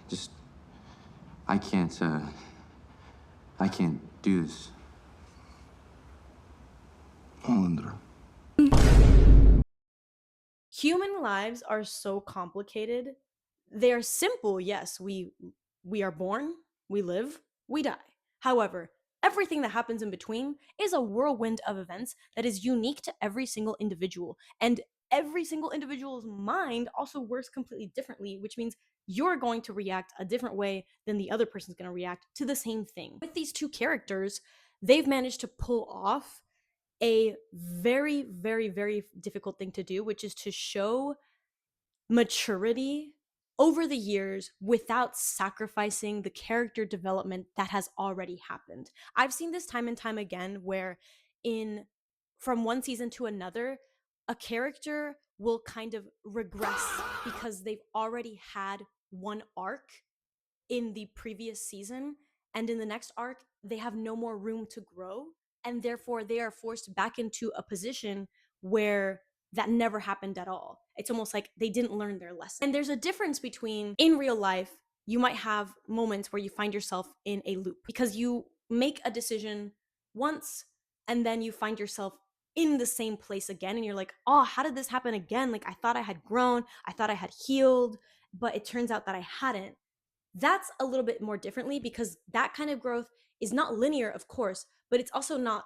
just, I can't, I can't do this. Alejandro. Human lives are so complicated. They are simple, yes. We are born, we live, we die. However, everything that happens in between is a whirlwind of events that is unique to every single individual. And every single individual's mind also works completely differently, which means you're going to react a different way than the other person's going to react to the same thing. With these two characters, they've managed to pull off a very, very, very difficult thing to do, which is to show maturity over the years without sacrificing the character development that has already happened. I've seen this time and time again where from one season to another, a character will kind of regress because they've already had one arc in the previous season, and in the next arc they have no more room to grow, and therefore they are forced back into a position where that never happened at all. It's almost like they didn't learn their lesson. And there's a difference between, in real life, you might have moments where you find yourself in a loop because you make a decision once and then you find yourself in the same place again, and you're like, oh, how did this happen again? Like, I thought I had grown, I thought I had healed, but it turns out that I hadn't. That's a little bit more differently because that kind of growth is not linear, of course, but it's also not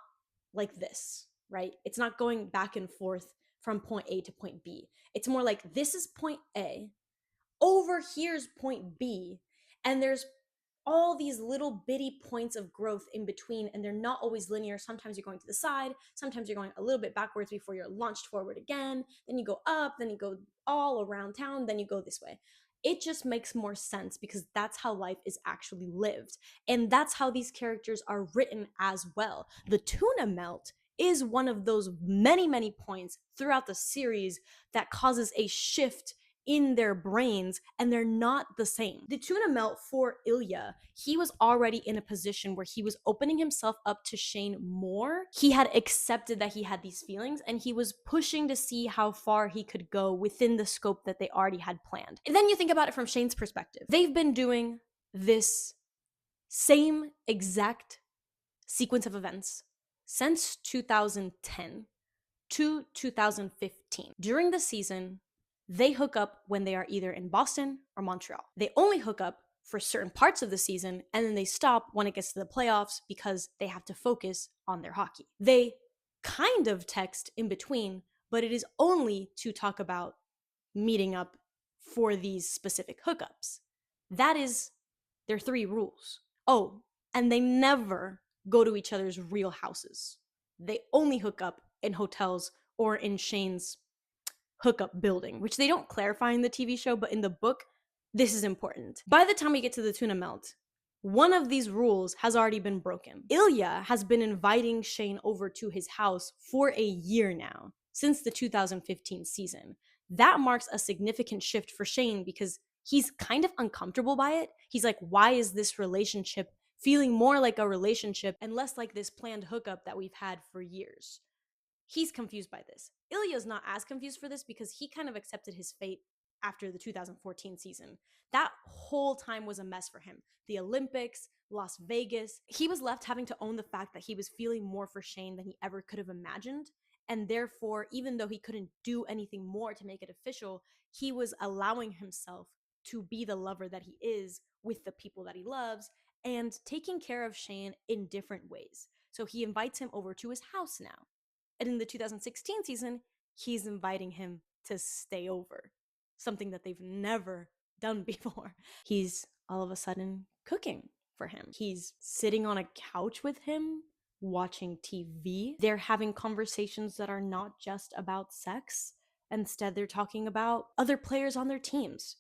like this, right? It's not going back and forth from point A to point B. It's more like, this is point A, over here's point B, and there's all these little bitty points of growth in between, and they're not always linear. Sometimes you're going to the side, sometimes you're going a little bit backwards before you're launched forward again, then you go up, then you go all around town, then you go this way. It just makes more sense because that's how life is actually lived. And that's how these characters are written as well. The tuna melt is one of those many, many points throughout the series that causes a shift in their brains, and they're not the same. The tuna melt for Ilya, he was already in a position where he was opening himself up to Shane more. He had accepted that he had these feelings, and he was pushing to see how far he could go within the scope that they already had planned. And then you think about it from Shane's perspective. They've been doing this same exact sequence of events since 2010 to 2015. During the season, they hook up when they are either in Boston or Montreal. They only hook up for certain parts of the season, and then they stop when it gets to the playoffs because they have to focus on their hockey. They kind of text in between, but it is only to talk about meeting up for these specific hookups. That is their 3 rules. Oh, and they never go to each other's real houses. They only hook up in hotels or in Shane's hookup building, which they don't clarify in the TV show, but in the book, this is important. By the time we get to the tuna melt, one of these rules has already been broken. Ilya has been inviting Shane over to his house for a year now, since the 2015 season. That marks a significant shift for Shane because he's kind of uncomfortable by it. He's like, why is this relationship feeling more like a relationship and less like this planned hookup that we've had for years? He's confused by this. Ilya's not as confused for this because he kind of accepted his fate after the 2014 season. That whole time was a mess for him. The Olympics, Las Vegas. He was left having to own the fact that he was feeling more for Shane than he ever could have imagined. And therefore, even though he couldn't do anything more to make it official, he was allowing himself to be the lover that he is with the people that he loves and taking care of Shane in different ways. So he invites him over to his house now. And in the 2016 season, he's inviting him to stay over, something that they've never done before. He's all of a sudden cooking for him. He's sitting on a couch with him, watching TV. They're having conversations that are not just about sex. Instead, they're talking about other players on their teams.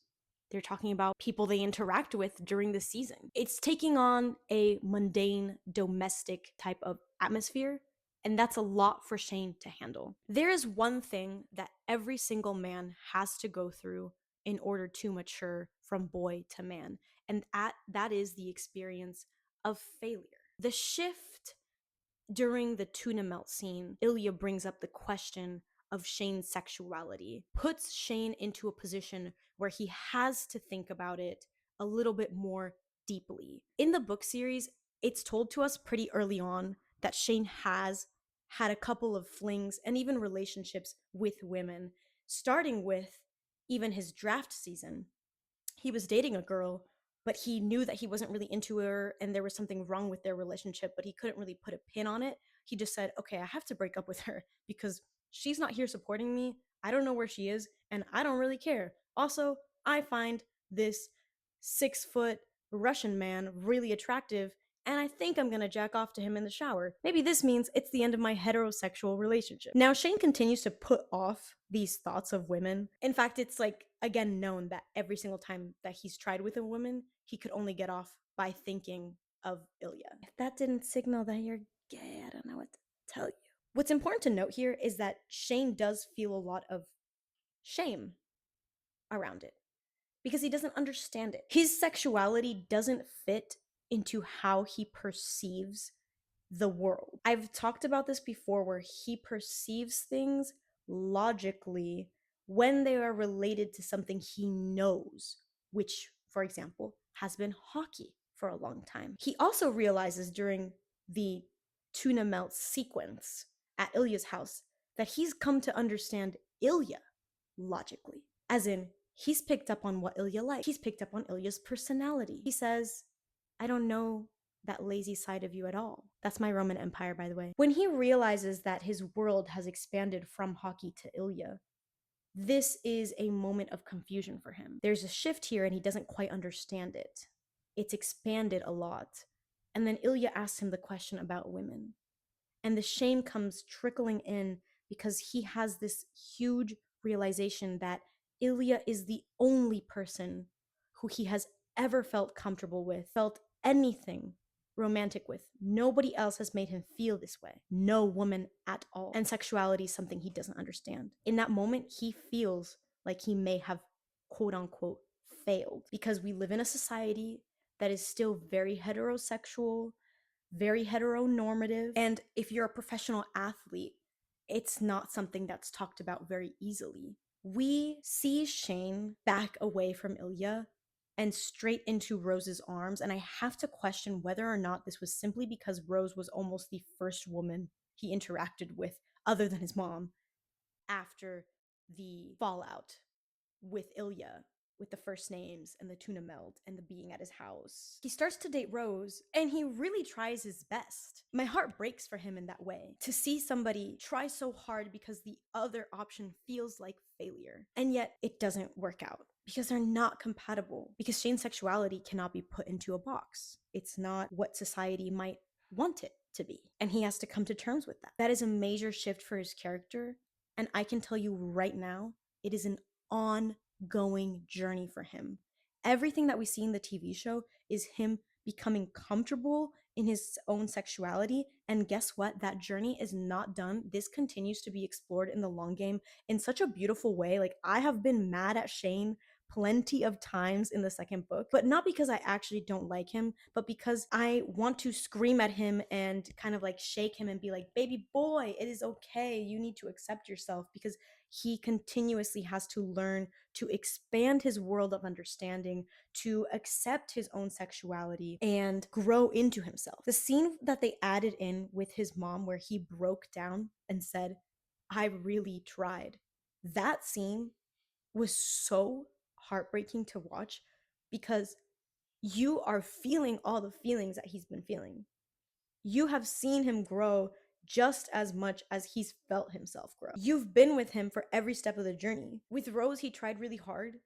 They're talking about people they interact with during the season. It's taking on a mundane, domestic type of atmosphere, and that's a lot for Shane to handle. There is one thing that every single man has to go through in order to mature from boy to man, and that is the experience of failure. The shift during the tuna melt scene, Ilya brings up the question of Shane's sexuality, puts Shane into a position where he has to think about it a little bit more deeply. In the book series, it's told to us pretty early on that Shane has had a couple of flings and even relationships with women, starting with even his draft season. He was dating a girl, but he knew that he wasn't really into her and there was something wrong with their relationship, but he couldn't really put a pin on it. He just said, okay, I have to break up with her because she's not here supporting me. I don't know where she is, and I don't really care. Also, I find this 6 foot Russian man really attractive, and I think I'm gonna jack off to him in the shower. Maybe this means it's the end of my heterosexual relationship. Now, Shane continues to put off these thoughts of women. In fact, it's like, again, known that every single time that he's tried with a woman, he could only get off by thinking of Ilya. If that didn't signal that you're gay, I don't know what to tell you. What's important to note here is that Shane does feel a lot of shame around it because he doesn't understand it. His sexuality doesn't fit into how he perceives the world. I've talked about this before where he perceives things logically when they are related to something he knows, which, for example, has been hockey for a long time. He also realizes during the tuna melt sequence at Ilya's house that he's come to understand Ilya logically. As in, he's picked up on what Ilya likes. He's picked up on Ilya's personality. He says, I don't know that lazy side of you at all. That's my Roman Empire, by the way. When he realizes that his world has expanded from hockey to Ilya, this is a moment of confusion for him. There's a shift here and he doesn't quite understand it. It's expanded a lot. And then Ilya asks him the question about women. And the shame comes trickling in because he has this huge realization that Ilya is the only person who he has ever felt comfortable with, felt anything romantic with. Nobody else has made him feel this way. No woman at all. And sexuality is something he doesn't understand. In that moment, he feels like he may have, quote unquote, failed because we live in a society that is still very heterosexual, very heteronormative. And if you're a professional athlete, it's not something that's talked about very easily. We see Shane back away from Ilya and straight into Rose's arms. And I have to question whether or not this was simply because Rose was almost the first woman he interacted with, other than his mom, after the fallout with Ilya, with the first names and the tuna melt and the being at his house. He starts to date Rose and he really tries his best. My heart breaks for him in that way. To see somebody try so hard because the other option feels like failure. And yet it doesn't work out because they're not compatible. Because Shane's sexuality cannot be put into a box. It's not what society might want it to be. And he has to come to terms with that. That is a major shift for his character. And I can tell you right now, it is an ongoing journey for him. Everything that we see in the TV show is him becoming comfortable in his own sexuality. And guess what? That journey is not done. This continues to be explored in the long game in such a beautiful way. Like, I have been mad at Shane plenty of times in the second book, but not because I actually don't like him, but because I want to scream at him and kind of like shake him and be like, baby boy, it is okay. You need to accept yourself, because he continuously has to learn to expand his world of understanding, to accept his own sexuality, and grow into himself. The scene that they added in with his mom, where he broke down and said, I really tried, that scene was so heartbreaking to watch, because you are feeling all the feelings that he's been feeling. You have seen him grow just as much as he's felt himself grow. You've been with him for every step of the journey. With Rose, he tried really hard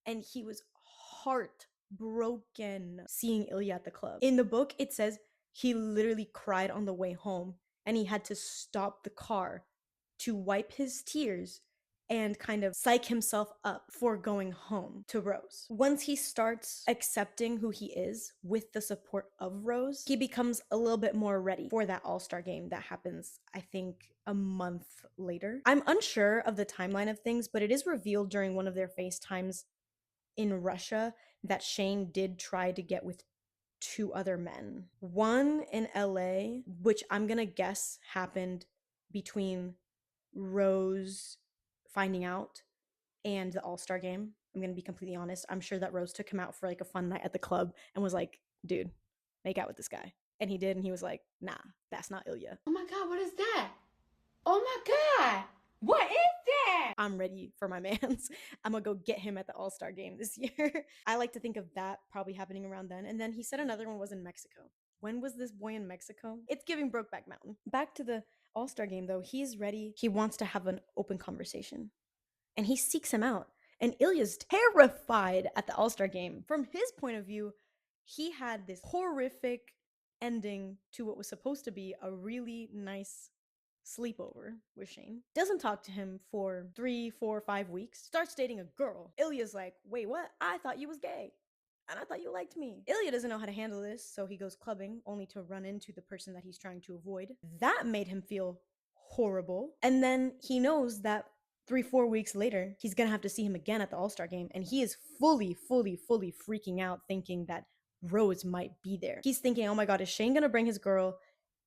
and he was heartbroken seeing Ilya at the club. In the book, it says he literally cried on the way home and he had to stop the car to wipe his tears and kind of psych himself up for going home to Rose. Once he starts accepting who he is with the support of Rose, he becomes a little bit more ready for that all-star game that happens, I think, a month later. I'm unsure of the timeline of things, but it is revealed during one of their FaceTimes in Russia that Shane did try to get with 2 other men. One in LA, which I'm gonna guess happened between Rose finding out and the All-Star game. I'm gonna be completely honest. I'm sure that Rose took him out for like a fun night at the club and was like, dude, make out with this guy. And he did, and he was like, nah, that's not Ilya. Oh my God, what is that? Oh my God, what is that? I'm ready for my mans. I'm gonna go get him at the All-Star game this year. I like to think of that probably happening around then. And then he said another one was in Mexico. When was this boy in Mexico? It's giving Brokeback Mountain. Back to the All-Star game though, he's ready. He wants to have an open conversation. And he seeks him out. And Ilya's terrified at the All-Star game. From his point of view, he had this horrific ending to what was supposed to be a really nice sleepover with Shane. Doesn't talk to him for 3, 4, 5 weeks. Starts dating a girl. Ilya's like, wait, what? I thought you was gay. And I thought you liked me. Ilya doesn't know how to handle this, so he goes clubbing only to run into the person that he's trying to avoid. That made him feel horrible. And then he knows that 3, 4 weeks later, he's gonna have to see him again at the All-Star game. And he is fully freaking out, thinking that Rose might be there. He's thinking, oh my God, is Shane gonna bring his girl?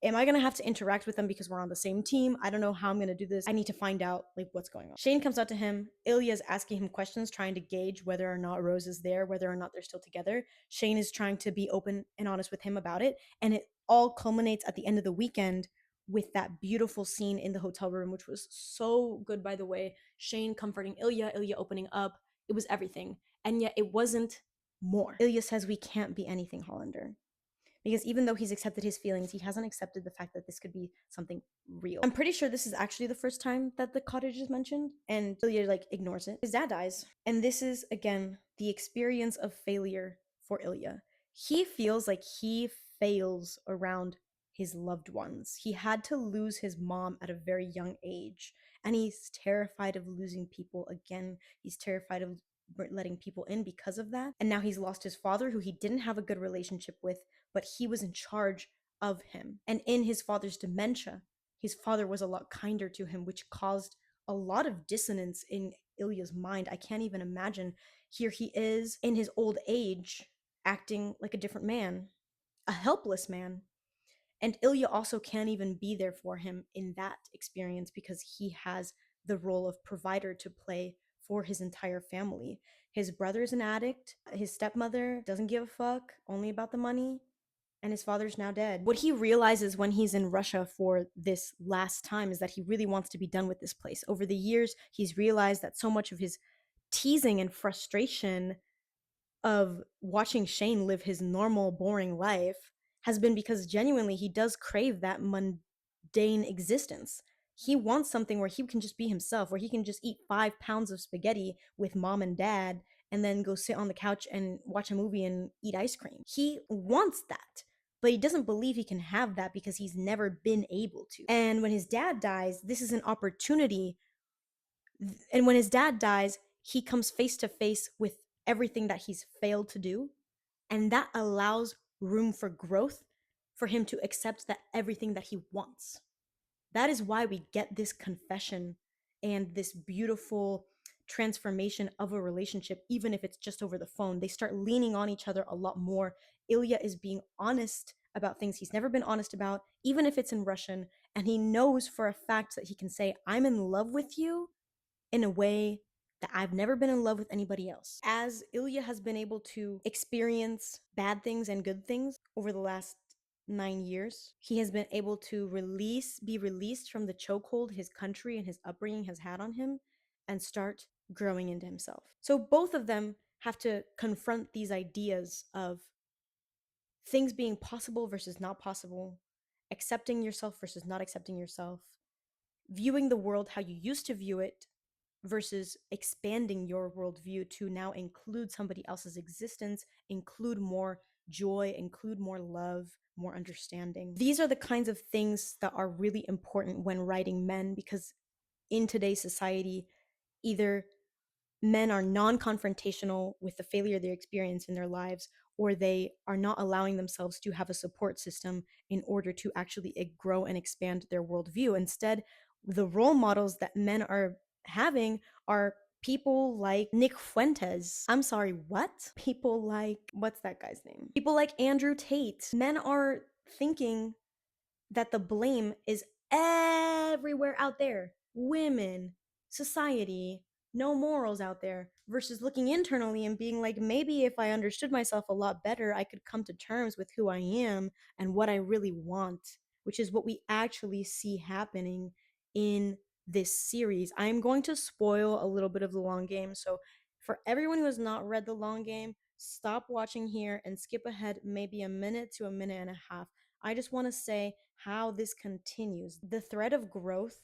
Am I gonna have to interact with them because we're on the same team? I don't know how I'm gonna do this. I need to find out like what's going on. Shane comes out to him. Ilya's asking him questions, trying to gauge whether or not Rose is there, whether or not they're still together. Shane is trying to be open and honest with him about it. And it all culminates at the end of the weekend with that beautiful scene in the hotel room, which was so good, by the way. Shane comforting Ilya, Ilya opening up. It was everything. And yet it wasn't more. Ilya says we can't be anything, Hollander. Because even though he's accepted his feelings, he hasn't accepted the fact that this could be something real. I'm pretty sure this is actually the first time that the cottage is mentioned, and Ilya like ignores it. His dad dies, and this is again the experience of failure for Ilya. He feels like he fails around his loved ones. He had to lose his mom at a very young age, and he's terrified of losing people again. He's terrified of letting people in because of that. And now he's lost his father, who he didn't have a good relationship with, but he was in charge of him. And in his father's dementia, his father was a lot kinder to him, which caused a lot of dissonance in Ilya's mind. I can't even imagine. Here he is in his old age, acting like a different man, a helpless man. And Ilya also can't even be there for him in that experience because he has the role of provider to play for his entire family. His brother's an addict, his stepmother doesn't give a fuck, only about the money, and his father's now dead. What he realizes when he's in Russia for this last time is that he really wants to be done with this place. Over the years, he's realized that so much of his teasing and frustration of watching Shane live his normal, boring life has been because genuinely he does crave that mundane existence. He wants something where he can just be himself, where he can just eat 5 pounds of spaghetti with mom and dad and then go sit on the couch and watch a movie and eat ice cream. He wants that, but he doesn't believe he can have that because he's never been able to. And when his dad dies, this is an opportunity. And when his dad dies, he comes face to face with everything that he's failed to do. And that allows room for growth for him to accept that everything that he wants. That is why we get this confession and this beautiful transformation of a relationship, even if it's just over the phone. They start leaning on each other a lot more. Ilya is being honest about things he's never been honest about, even if it's in Russian. And he knows for a fact that he can say, I'm in love with you in a way that I've never been in love with anybody else. As Ilya has been able to experience bad things and good things over the last 9 years, he has been able to be released from the chokehold his country and his upbringing has had on him and start growing into himself. So both of them have to confront these ideas of things being possible versus not possible, accepting yourself versus not accepting yourself, viewing the world how you used to view it versus expanding your worldview to now include somebody else's existence, include more joy, include more love, more understanding. These are the kinds of things that are really important when writing men, because in today's society, either men are non-confrontational with the failure they experience in their lives, or they are not allowing themselves to have a support system in order to actually grow and expand their worldview. Instead, the role models that men are having are people like Nick Fuentes. I'm sorry, what? People like, what's that guy's name? People like Andrew Tate. Men are thinking that the blame is everywhere out there. Women, society, no morals out there, versus looking internally and being like, maybe if I understood myself a lot better, I could come to terms with who I am and what I really want, which is what we actually see happening in this series. I'm going to spoil a little bit of the long game. So, for everyone who has not read the long game, stop watching here and skip ahead maybe a minute to a minute and a half. I just want to say how this continues. The thread of growth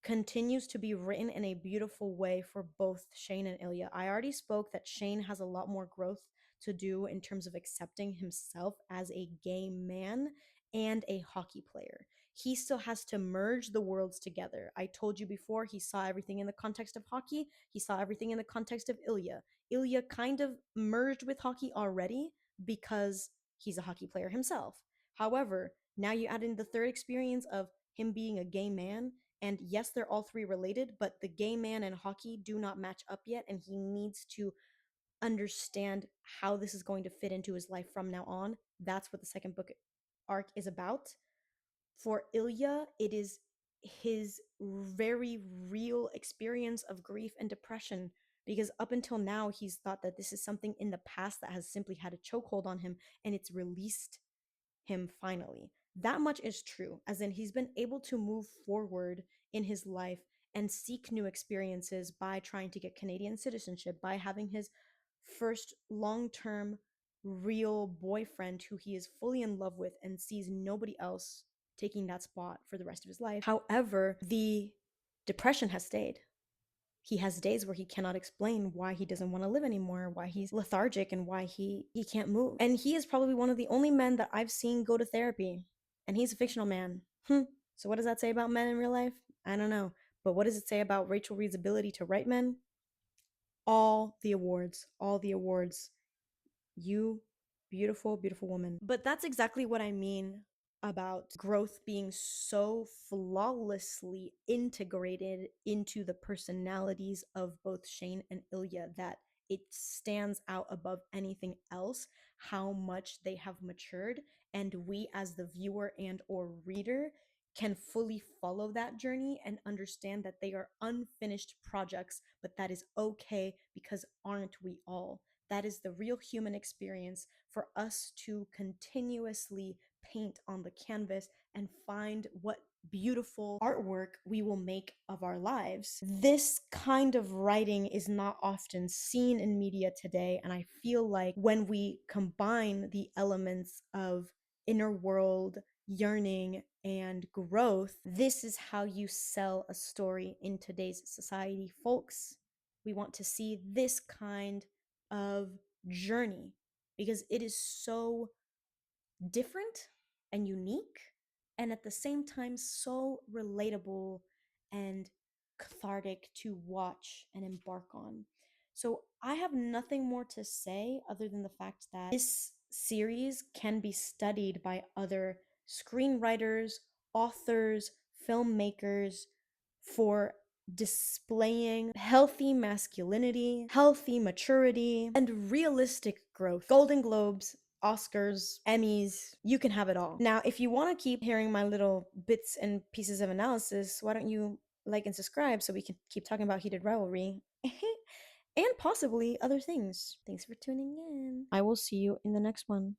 continues to be written in a beautiful way for both Shane and Ilya. I already spoke that Shane has a lot more growth to do in terms of accepting himself as a gay man and a hockey player. He still has to merge the worlds together. I told you before, he saw everything in the context of hockey, he saw everything in the context of Ilya. Ilya kind of merged with hockey already because he's a hockey player himself. However, now you add in the third experience of him being a gay man, and yes, they're all three related, but the gay man and hockey do not match up yet, and he needs to understand how this is going to fit into his life from now on. That's what the second book arc is about. For Ilya, it is his very real experience of grief and depression, because up until now, he's thought that this is something in the past that has simply had a chokehold on him, and it's released him finally. That much is true, as in he's been able to move forward in his life and seek new experiences by trying to get Canadian citizenship, by having his first long term real boyfriend who he is fully in love with and sees nobody else taking that spot for the rest of his life. However, the depression has stayed. He has days where he cannot explain why he doesn't want to live anymore, why he's lethargic, and why he can't move. And he is probably one of the only men that I've seen go to therapy. And he's a fictional man. So what does that say about men in real life? I don't know. But what does it say about Rachel Reed's ability to write men? All the awards. All the awards. You beautiful, beautiful woman. But that's exactly what I mean about growth being so flawlessly integrated into the personalities of both Shane and Ilya that it stands out above anything else how much they have matured, and we as the viewer and or reader can fully follow that journey and understand that they are unfinished projects, but that is okay, because aren't we all? That is the real human experience, for us to continuously paint on the canvas and find what beautiful artwork we will make of our lives. This kind of writing is not often seen in media today, and I feel like when we combine the elements of inner world, yearning, and growth, this is how you sell a story in today's society, folks. We want to see this kind of journey because it is so different and unique, and at the same time so relatable and cathartic to watch and embark on. So I have nothing more to say other than the fact that this series can be studied by other screenwriters, authors, filmmakers for displaying healthy masculinity, healthy maturity, and realistic growth. Golden Globes, Oscars, Emmys, you can have it all. Now, if you want to keep hearing my little bits and pieces of analysis, why don't you like and subscribe so we can keep talking about Heated Rivalry and possibly other things. Thanks for tuning in. I will see you in the next one.